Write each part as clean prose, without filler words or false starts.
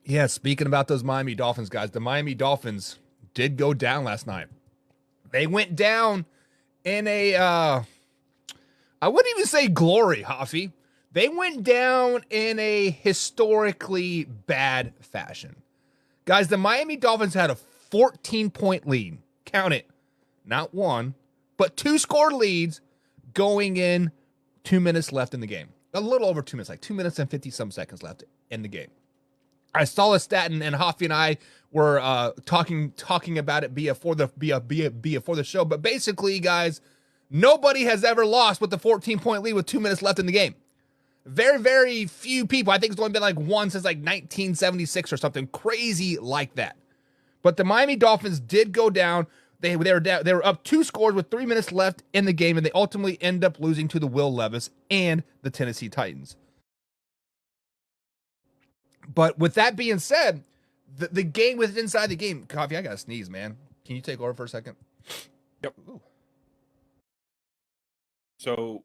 Yeah, speaking about those Miami Dolphins guys, the Miami Dolphins did go down last night. They went down in a I wouldn't even say glory, Hoffy. They went down in a historically bad fashion. Guys, the Miami Dolphins had a 14-point lead. Count it. Not one, but two score leads going in 2 minutes left in the game. A little over 2 minutes, like 2 minutes and 50 some seconds left in the game. I saw a stat, and Hoffy and I were talking about it for the show. But basically, guys, nobody has ever lost with the 14-point lead with 2 minutes left in the game. Very, very few people. I think it's only been like one since like 1976 or something crazy like that. But the Miami Dolphins did go down. They were up 2 scores with 3 minutes left in the game, and they ultimately end up losing to the Will Levis and the Tennessee Titans. But with that being said, the game was inside the game. Coffee, I gotta sneeze, man. Can you take over for a second? Yep. Ooh. So,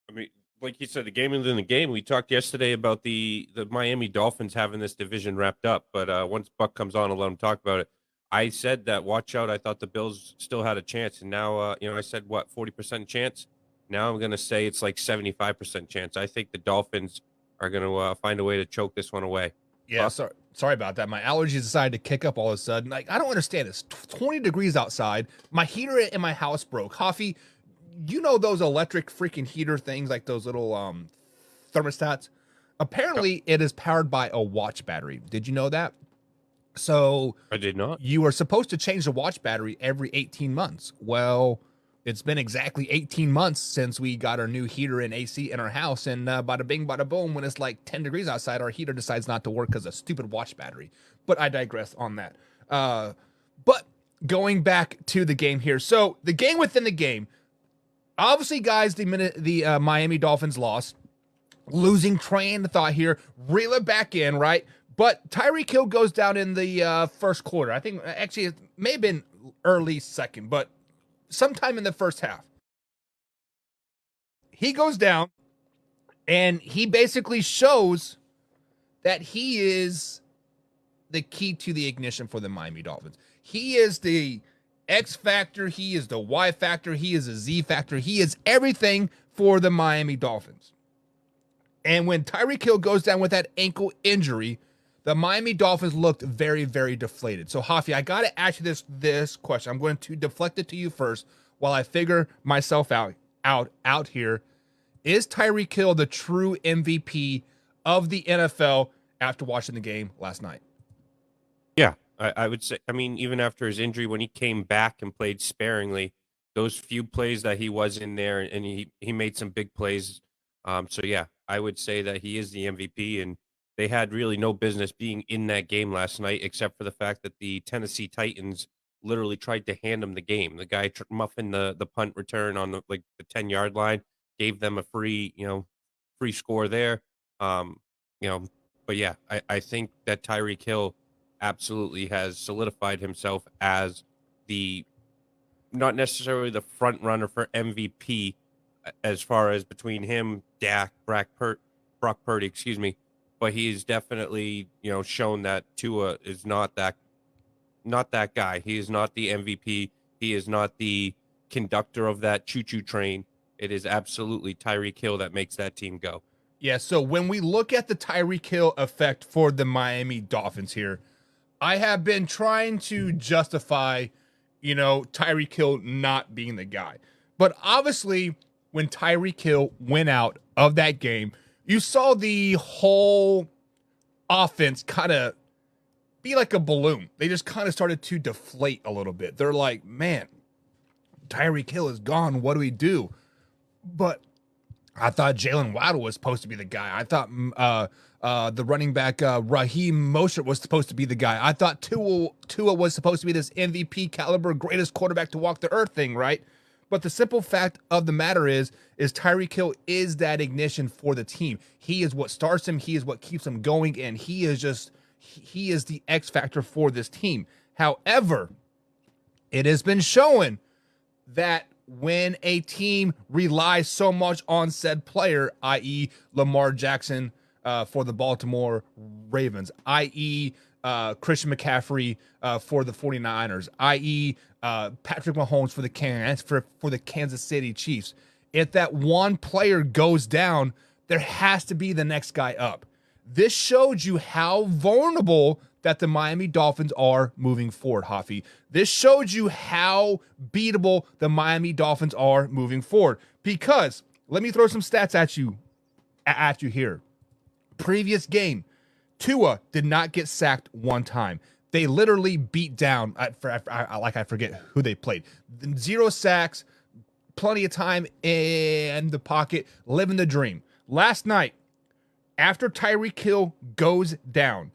I mean, like you said, the game is in the game. We talked yesterday about the Miami Dolphins having this division wrapped up, but once Buck comes on, I'll let him talk about it. I said that, watch out. I thought the Bills still had a chance, and now, I said, 40% chance? Now I'm going to say it's like 75% chance. I think the Dolphins are going to find a way to choke this one away. Yeah, sorry about that. My allergies decided to kick up all of a sudden. Like, I don't understand this. 20 degrees outside. My heater in my house broke. Coffee, you know those electric freaking heater things, like those little thermostats? Apparently, it is powered by a watch battery. Did you know that? So I did not. You are supposed to change the watch battery every 18 months. Well, it's been exactly 18 months since we got our new heater and AC in our house, and bada bing, bada boom, when it's like 10 degrees outside, our heater decides not to work because of a stupid watch battery. But I digress on that. But going back to the game here. So the game within the game, obviously, guys, the minute the Miami Dolphins lost, losing train of thought here, reel it back in, right? But Tyreek Hill goes down in the first quarter. I think actually it may have been early second, but sometime in the first half. He goes down and he basically shows that he is the key to the ignition for the Miami Dolphins. He is the X factor. He is the Y factor. He is a Z factor. He is everything for the Miami Dolphins. And when Tyreek Hill goes down with that ankle injury, the Miami Dolphins looked very, very deflated. So, Hafi, I got to ask you this question. I'm going to deflect it to you first while I figure myself out here. Is Tyreek Hill the true MVP of the NFL after watching the game last night? Yeah, I would say, I mean, even after his injury, when he came back and played sparingly, those few plays that he was in there, and he made some big plays. So, yeah, I would say that he is the MVP, and they had really no business being in that game last night, except for the fact that the Tennessee Titans literally tried to hand him the game. The guy muffing the punt return on the 10-yard line, gave them a free score there. But yeah, I think that Tyreek Hill absolutely has solidified himself as the, not necessarily the front runner for MVP, as far as between him, Dak, Brock Purdy, excuse me. But he's definitely, shown that Tua is not that guy. He is not the MVP. He is not the conductor of that choo-choo train. It is absolutely Tyreek Hill that makes that team go. Yeah, so when we look at the Tyreek Hill effect for the Miami Dolphins here, I have been trying to justify, Tyreek Hill not being the guy. But obviously, when Tyreek Hill went out of that game, you saw the whole offense kind of be like a balloon. They just kind of started to deflate a little bit. They're like, man, Tyreek Hill is gone. What do we do? But I thought Jalen Waddle was supposed to be the guy. I thought the running back Raheem Mostert was supposed to be the guy. I thought Tua was supposed to be this MVP caliber, greatest quarterback to walk the earth thing, right? But the simple fact of the matter is Tyreek Hill is that ignition for the team. He is what starts him. He is what keeps him going. And he is the X factor for this team. However, it has been shown that when a team relies so much on said player, i.e. Lamar Jackson, for the Baltimore Ravens, i.e., Christian McCaffrey for the 49ers, i.e., Patrick Mahomes for the Kansas City Chiefs. If that one player goes down, there has to be the next guy up. This showed you how vulnerable that the Miami Dolphins are moving forward, Hoffy. This showed you how beatable the Miami Dolphins are moving forward. Because let me throw some stats at you here. Previous game, Tua did not get sacked one time. They literally beat down, I forget who they played. 0 sacks, plenty of time in the pocket, living the dream. Last night, after Tyreek Hill goes down,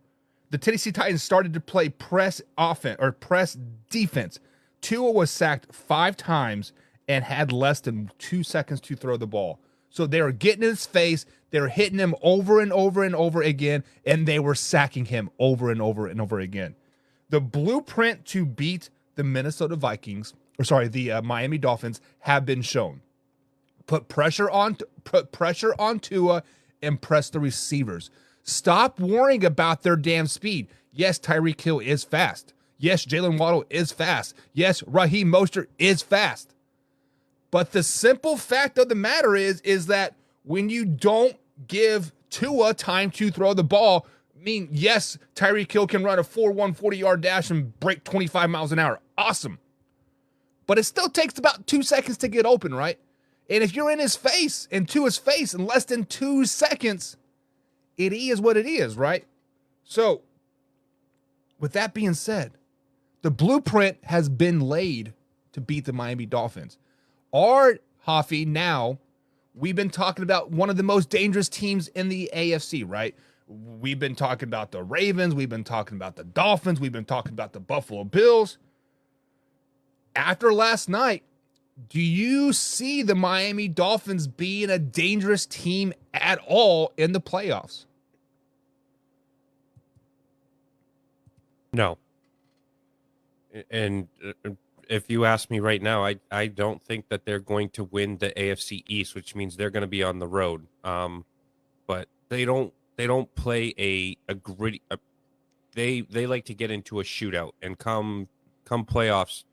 the Tennessee Titans started to play press offense or press defense. Tua was sacked 5 times and had less than 2 seconds to throw the ball. So they were getting in his face, they were hitting him over and over and over again, and they were sacking him over and over and over again. The blueprint to beat the the Miami Dolphins have been shown. Put pressure on Tua and press the receivers. Stop worrying about their damn speed. Yes, Tyreek Hill is fast. Yes, Jalen Waddle is fast. Yes, Raheem Mostert is fast. But the simple fact of the matter is that when you don't give Tua time to throw the ball, I mean, yes, Tyreek Hill can run a 4.1 40-yard dash and break 25 miles an hour. Awesome. But it still takes about 2 seconds to get open, right? And if you're in his face, in Tua's face, in less than 2 seconds, it is what it is, right? So, with that being said, the blueprint has been laid to beat the Miami Dolphins. Our Hoffy, now, we've been talking about one of the most dangerous teams in the AFC, right? We've been talking about the Ravens. We've been talking about the Dolphins. We've been talking about the Buffalo Bills. After last night, do you see the Miami Dolphins being a dangerous team at all in the playoffs? No. And if you ask me right now, I don't think that they're going to win the AFC East, which means they're going to be on the road. But they don't play a gritty. They like to get into a shootout, and come playoffs,